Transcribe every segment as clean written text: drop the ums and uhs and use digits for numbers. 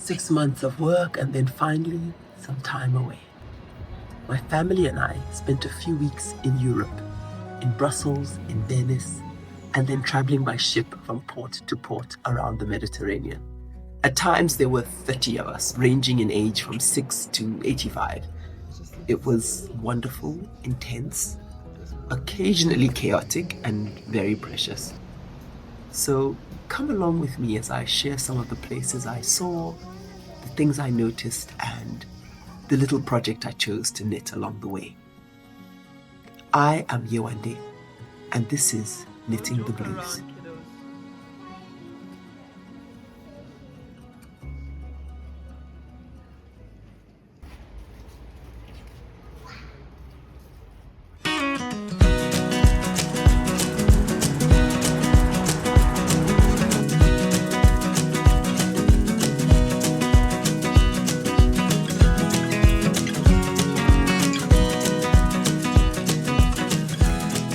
6 months of work and then finally some time away. My family and I spent a few weeks in Europe, in Brussels, in Venice, and then traveling by ship from port to port around the Mediterranean. At times there were 30 of us, ranging in age from 6 to 85. It was wonderful, intense, occasionally chaotic, and very precious. So come along with me as I share some of the places I saw, the things I noticed, and the little project I chose to knit along the way. I am Yewande, and this is Knitting the Blues.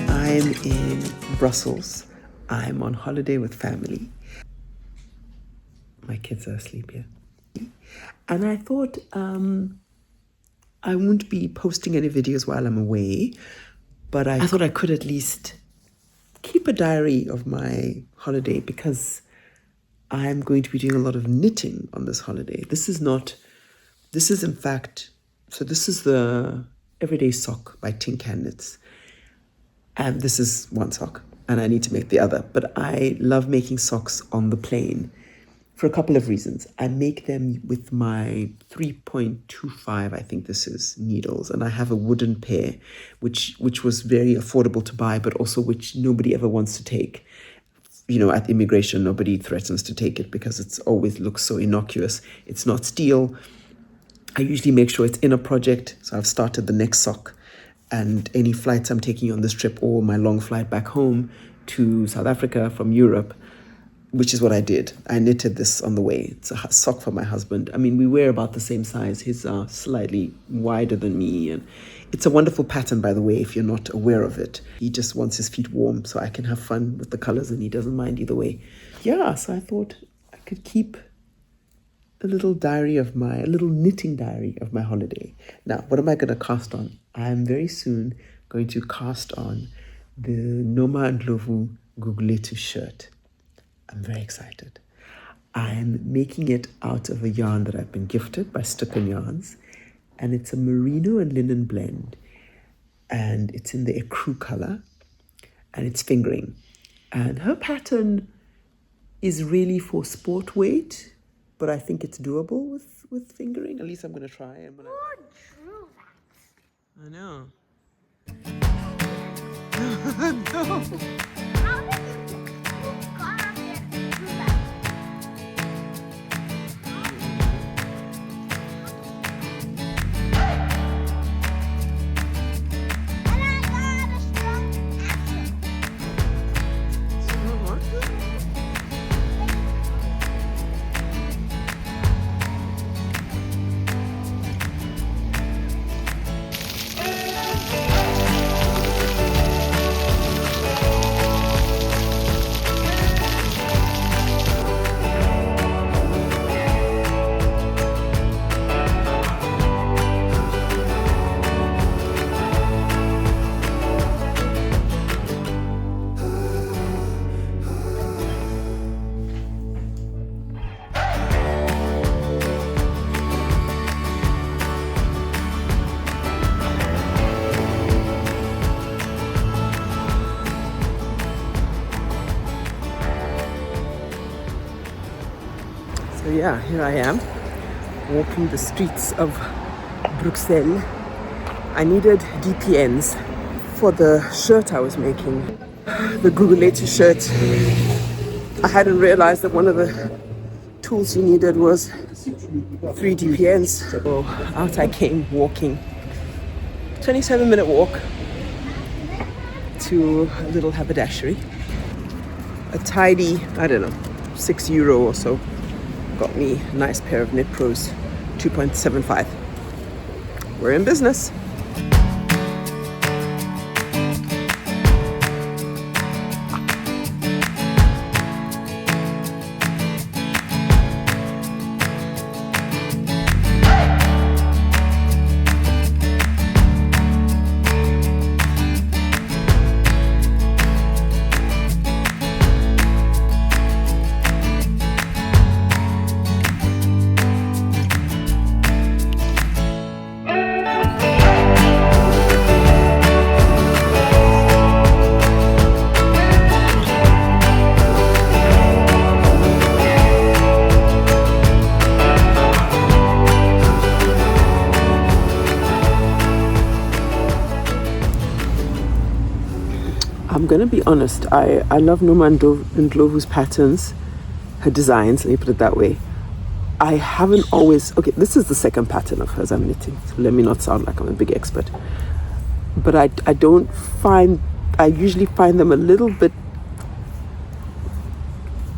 I'm in Brussels. I'm on holiday with family. My kids are asleep here. And I thought I won't be posting any videos while I'm away, but I thought I could at least keep a diary of my holiday because I'm going to be doing a lot of knitting on this holiday. This is in fact, so this is the Everyday Sock by Tin Can Knits. And this is one sock, and I need to make the other. But I love making socks on the plane for a couple of reasons. I make them with my 3.25, I think this is, needles. And I have a wooden pair, which was very affordable to buy, but also which nobody ever wants to take. You know, at immigration, nobody threatens to take it because it's always looks so innocuous. It's not steel. I usually make sure it's in a project. So I've started the next sock. And any flights I'm taking on this trip or my long flight back home to South Africa from Europe, which is what I did. I knitted this on the way. It's a sock for my husband. I mean, we wear about the same size. His are slightly wider than me. And it's a wonderful pattern, by the way, if you're not aware of it. He just wants his feet warm so I can have fun with the colors and he doesn't mind either way. Yeah, so I thought I could keep a little knitting diary of my holiday. Now, what am I going to cast on? I'm very soon going to cast on the Noma Ndlovu Gugulethu shirt. I'm very excited. I'm making it out of a yarn that I've been gifted by Stucken Yarns, and it's a merino and linen blend, and it's in the ecru color, and it's fingering. And her pattern is really for sport weight, but I think it's doable with fingering. At least I'm going to try. Who drew that? I know. No. How did you go out there and do that? And I got a strong action. So yeah, here I am, walking the streets of Bruxelles. I needed DPNs for the shirt I was making, the Gugulethu shirt. I hadn't realized that one of the tools you needed was 3 DPNs. So out I came walking, 27-minute walk to a little haberdashery. A tidy, I don't know, €6 or so. Got me a nice pair of Knit Pros, 2.75. We're in business. I'm gonna be honest, I love Noma Ndlovu's patterns, her designs, let me put it that way. I haven't always, okay, this is the second pattern of hers I'm knitting, so let me not sound like I'm a big expert. But I usually find them a little bit,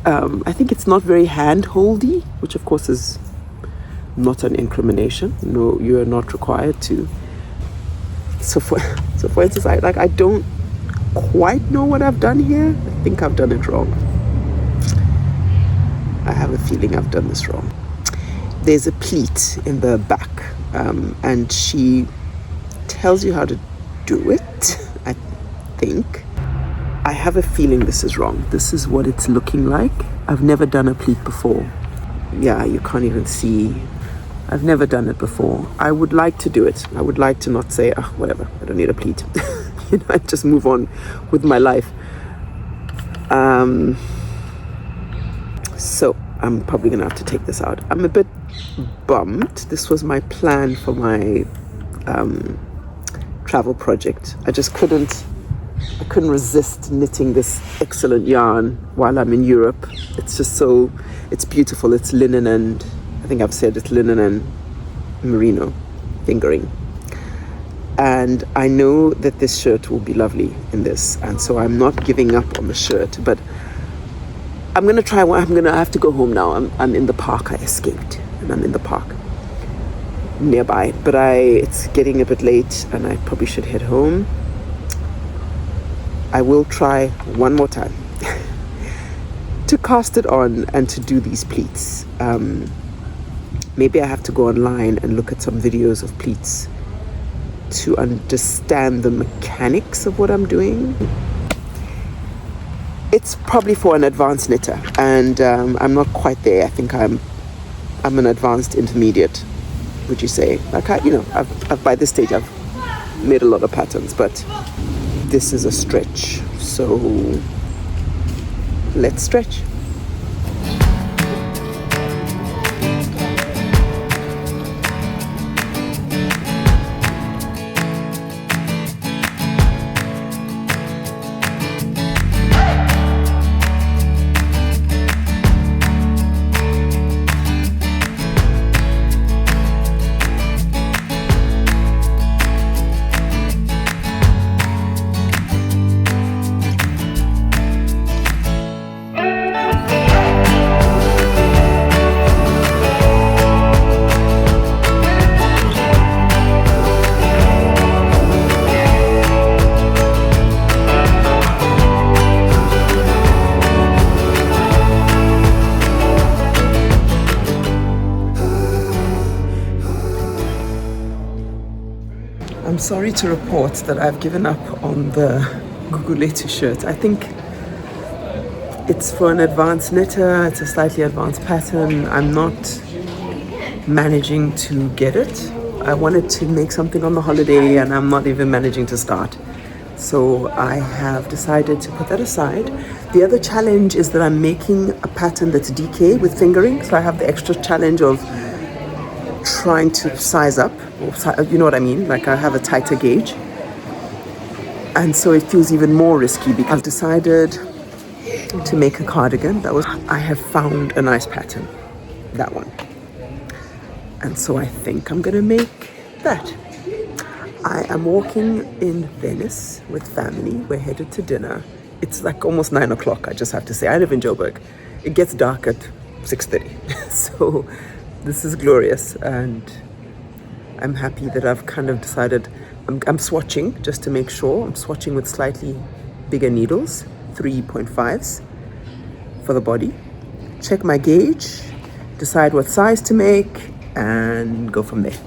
I think it's not very hand-holdy, which of course is not an incrimination. No, you are not required to. So for instance, I don't quite know what I've done here. I think I've done it wrong. I have a feeling I've done this wrong. There's a pleat in the back, and she tells you how to do it, I think. I have a feeling this is wrong. This is what it's looking like. I've never done a pleat before. Yeah, you can't even see. I've never done it before. I would like to do it. I would like to not say, whatever, I don't need a pleat. I just move on with my life. So I'm probably gonna have to take this out. I'm a bit bummed. This was my plan for my travel project. I couldn't resist knitting this excellent yarn while I'm in Europe. It's just it's beautiful. It's linen and, I think I've said it's linen and merino fingering. And I know that this shirt will be lovely in this. And so I'm not giving up on the shirt, but I'm going to try one. I have to go home now. I'm in the park. I escaped and I'm in the park nearby, but it's getting a bit late and I probably should head home. I will try one more time to cast it on and to do these pleats. Maybe I have to go online and look at some videos of pleats to understand the mechanics of what I'm doing. It's probably for an advanced knitter, and I'm not quite there. I think I'm an advanced intermediate, would you say? Like I've by this stage I've made a lot of patterns, but this is a stretch. So let's stretch. I'm sorry to report that I've given up on the Gugulethu shirt. I think it's for an advanced knitter. It's a slightly advanced pattern. I'm not managing to get it. I wanted to make something on the holiday and I'm not even managing to start. So I have decided to put that aside. The other challenge is that I'm making a pattern that's DK with fingering. So I have the extra challenge of trying to size up, you know what I mean? Like I have a tighter gauge. And so it feels even more risky because I've decided to make a cardigan. I have found a nice pattern, that one. And so I think I'm gonna make that. I am walking in Venice with family. We're headed to dinner. It's like almost 9 o'clock, I just have to say. I live in Joburg. It gets dark at 6:30. So this is glorious, and I'm happy that I've kind of decided, I'm swatching just to make sure. I'm swatching with slightly bigger needles, 3.5s for the body. Check my gauge, decide what size to make, and go from there.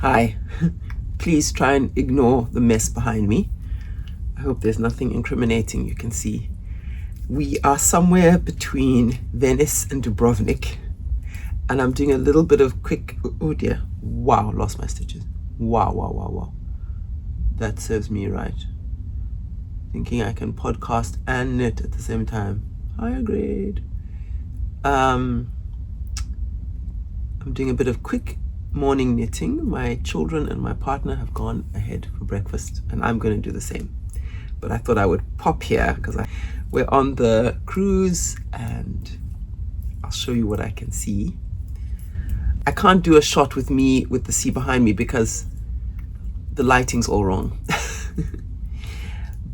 Hi. Please try and ignore the mess behind me. I hope there's nothing incriminating you can see. We are somewhere between Venice and Dubrovnik, and I'm doing a little bit of quick, oh dear, wow, lost my stitches. Wow. That serves me right. Thinking I can podcast and knit at the same time. Higher grade. I'm doing a bit of quick morning knitting. My children and my partner have gone ahead for breakfast, and I'm going to do the same. But I thought I would pop here because we're on the cruise, and I'll show you what I can see. I can't do a shot with me with the sea behind me because the lighting's all wrong.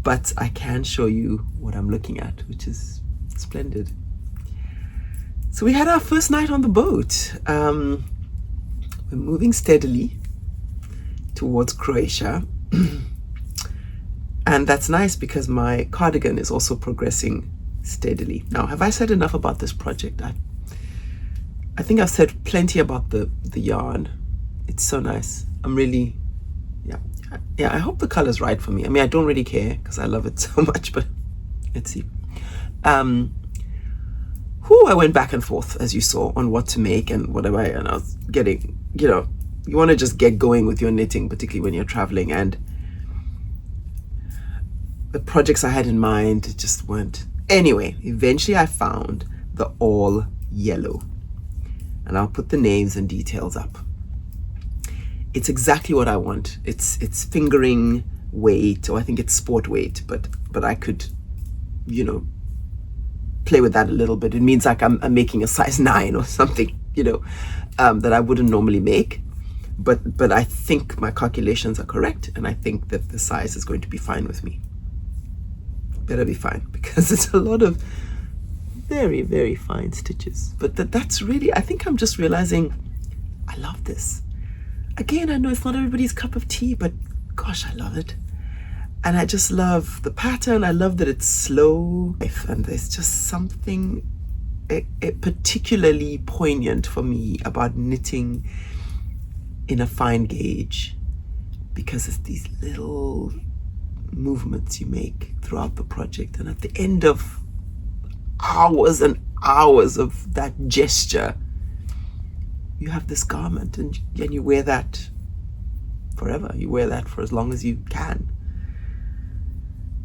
But I can show you what I'm looking at, which is splendid. So we had our first night on the boat. We're moving steadily towards Croatia. And that's nice because my cardigan is also progressing steadily. Now, have I said enough about this project? I think I've said plenty about the yarn. It's so nice. I'm really, yeah, I hope the color's right for me. I mean, I don't really care because I love it so much, but let's see. I went back and forth, as you saw, on what to make and whatever, and I was getting, you want to just get going with your knitting, particularly when you're traveling, and the projects I had in mind just weren't. Anyway, eventually I found the All Yellow, and I'll put the names and details up. It's exactly what I want. It's fingering weight, or I think it's sport weight, but I could, play with that a little bit. It means like I'm making a size 9 or something, that I wouldn't normally make. But I think my calculations are correct, and I think that the size is going to be fine with me. Better be fine, because it's a lot of very, very fine stitches. But that's really, I think I'm just realizing I love this. Again, I know it's not everybody's cup of tea, but gosh, I love it. And I just love the pattern. I love that it's slow. And there's just something particularly poignant for me about knitting in a fine gauge, because it's these little movements you make throughout the project, and at the end of hours and hours of that gesture, you have this garment, and you wear that forever. You wear that for as long as you can.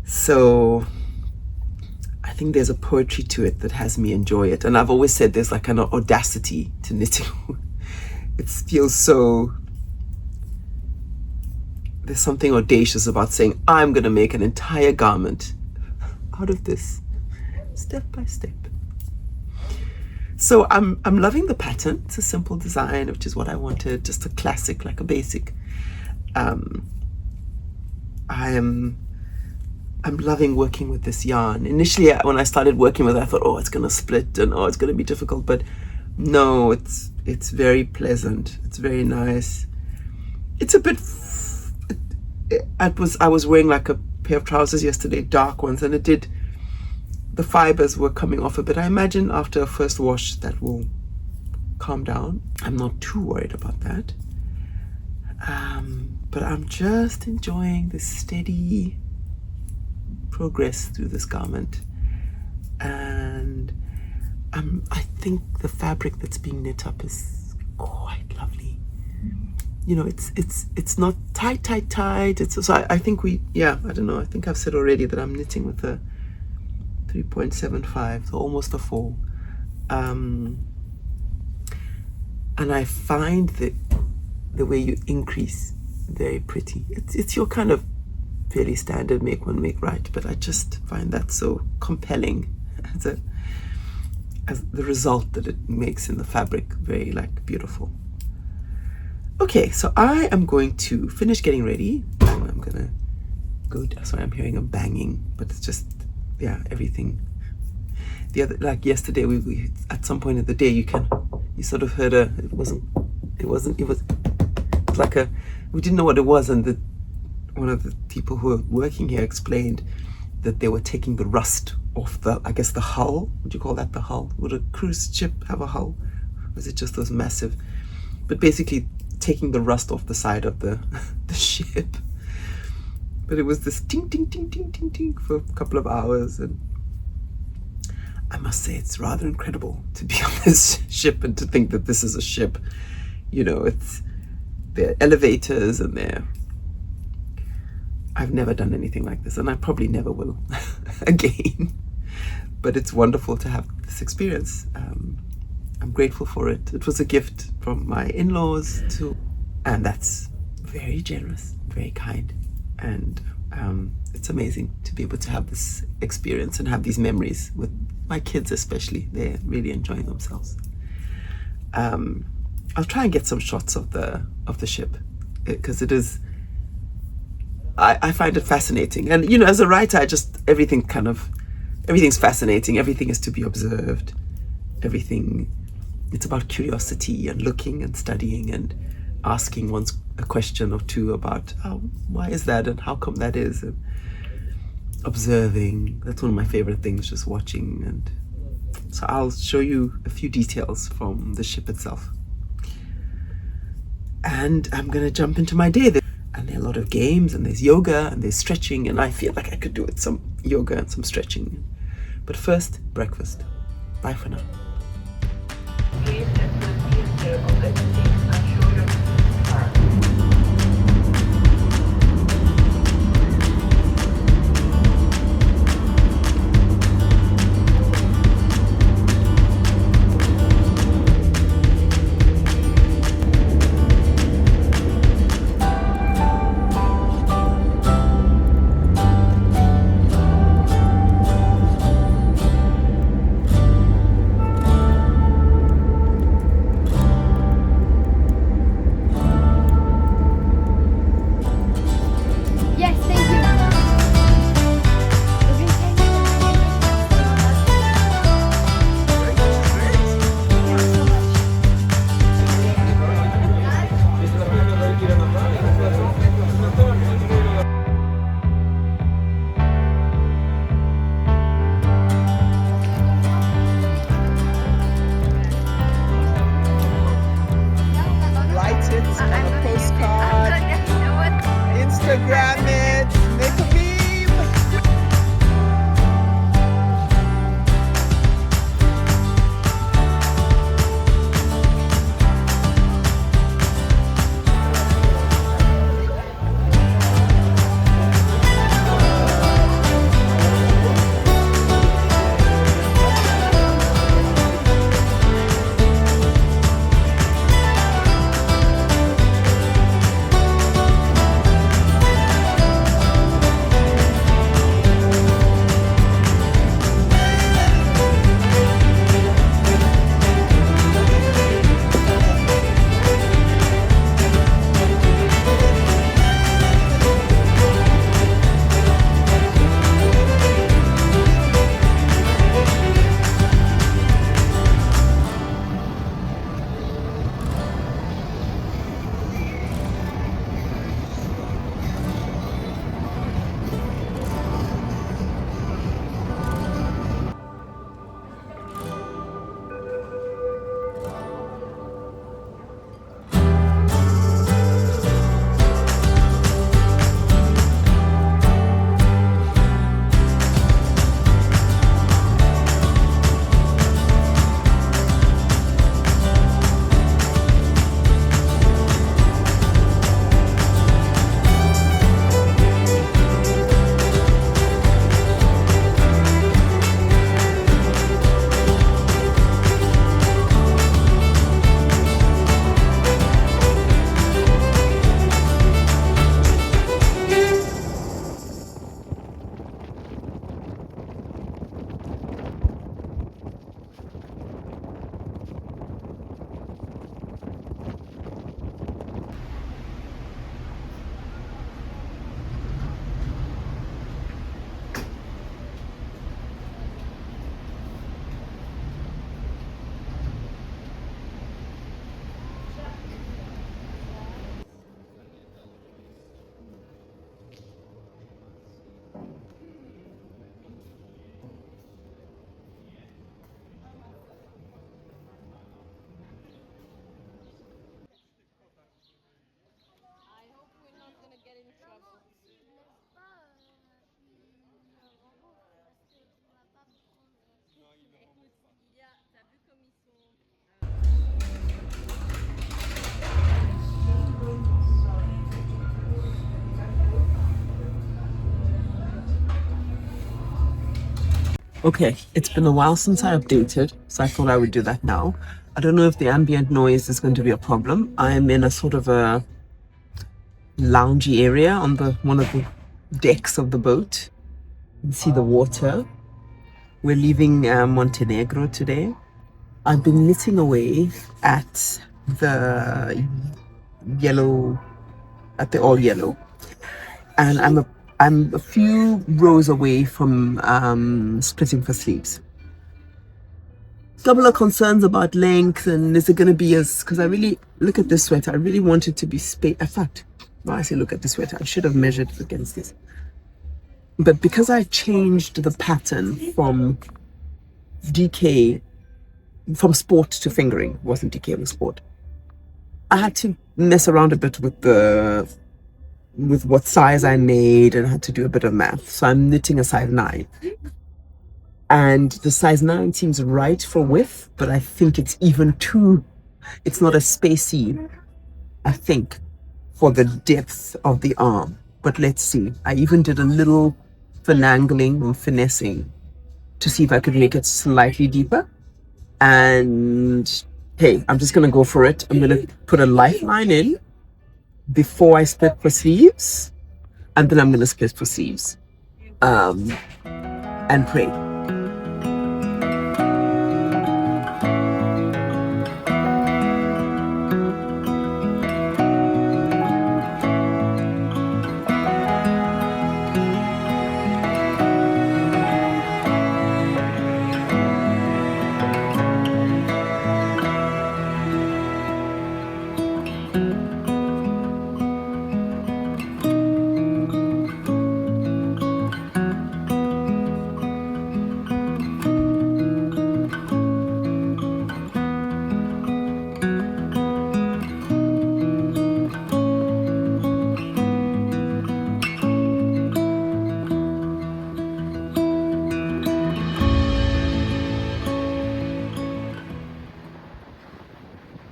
So I think there's a poetry to it that has me enjoy it, and I've always said there's like an audacity to knitting. It feels so, there's something audacious about saying, I'm going to make an entire garment out of this, step by step. So I'm loving the pattern. It's a simple design, which is what I wanted, just a classic, like a basic. I'm loving working with this yarn. Initially, when I started working with it, I thought, oh, it's going to split and oh, it's going to be difficult. But no, it's very pleasant. It's very nice. It's a bit, I was wearing like a pair of trousers yesterday, dark ones, and the fibers were coming off a bit. I imagine after a first wash that will calm down. I'm not too worried about that. But I'm just enjoying the steady progress through this garment. And I think the fabric that's being knit up is quite lovely. It's not tight. So I think I don't know. I think I've said already that I'm knitting with a 3.75, so almost a 4. And I find that the way you increase very pretty. It's your kind of fairly standard make one, make right, but I just find that so compelling as the result that it makes in the fabric, very like beautiful. Okay, so I am going to finish getting ready. I'm gonna go. Sorry, I'm hearing a banging, but it's just everything. The other, like yesterday, we at some point of the day you can You sort of heard it was like we didn't know what it was, and one of the people who were working here explained that they were taking the rust off the hull. Would you call that the hull? Would a cruise ship have a hull? Or was it just those massive? But basically taking the rust off the side of the ship. But it was this ting ting ting ting ting ting for a couple of hours, and I must say it's rather incredible to be on this ship and to think that this is a ship. It's their elevators and I've never done anything like this, and I probably never will again. But it's wonderful to have this experience. I'm grateful for it. It was a gift from my in-laws too, and that's very generous, very kind, and it's amazing to be able to have this experience and have these memories with my kids, especially. They're really enjoying themselves. I'll try and get some shots of the ship, because it is. I find it fascinating, and as a writer, everything's fascinating. Everything is to be observed. It's about curiosity and looking and studying and asking a question or two about why is that and how come that is, and observing. That's one of my favorite things, just watching. And so I'll show you a few details from the ship itself. And I'm gonna jump into my day. And there are a lot of games, and there's yoga, and there's stretching, and I feel like I could do with some yoga and some stretching. But first, breakfast. Bye for now. Okay, it's been a while since I updated, so I thought I would do that now. I don't know if the ambient noise is going to be a problem. I'm in a sort of a loungy area on one of the decks of the boat. You can see the water. We're leaving Montenegro today. I've been knitting away at the All Yellow, and I'm a few rows away from splitting for sleeves. Couple of concerns about length and is it going to be because I really look at this sweater. I really want it to be in fact, when I say look at the sweater, I should have measured against this. But because I changed the pattern from DK, from sport to fingering, it wasn't DK, it was sport. I had to mess around a bit with what size I made, and I had to do a bit of math. So I'm knitting a size 9. And the size 9 seems right for width, but I think it's it's not as spacey, I think, for the depth of the arm. But let's see. I even did a little finagling and finessing to see if I could make it slightly deeper. And hey, I'm just going to go for it. I'm going to put a lifeline in before I split for sleeves, and then I'm going to split for sleeves and pray.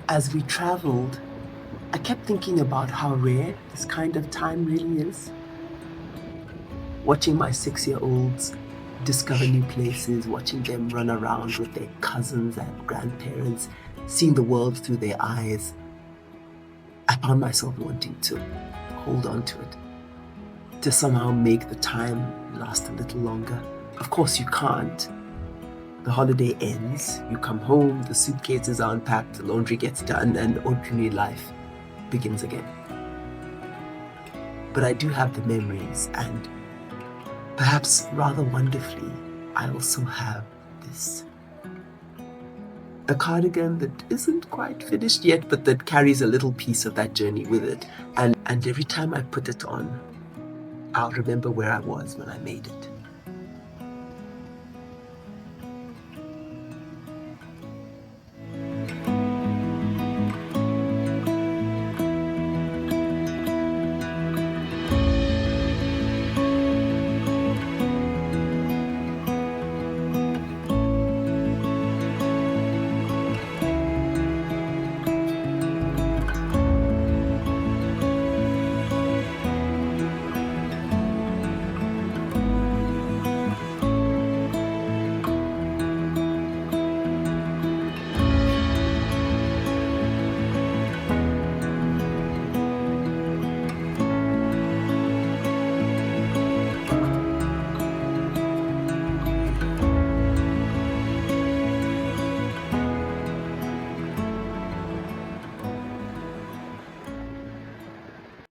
As we traveled, I kept thinking about how rare this kind of time really is. Watching my 6-year-olds discover new places, watching them run around with their cousins and grandparents, seeing the world through their eyes, I found myself wanting to hold on to it, to somehow make the time last a little longer. Of course, you can't. The holiday ends, you come home, the suitcases are unpacked, the laundry gets done, and ordinary life begins again. But I do have the memories, and perhaps rather wonderfully, I also have this. A cardigan that isn't quite finished yet, but that carries a little piece of that journey with it. And every time I put it on, I'll remember where I was when I made it.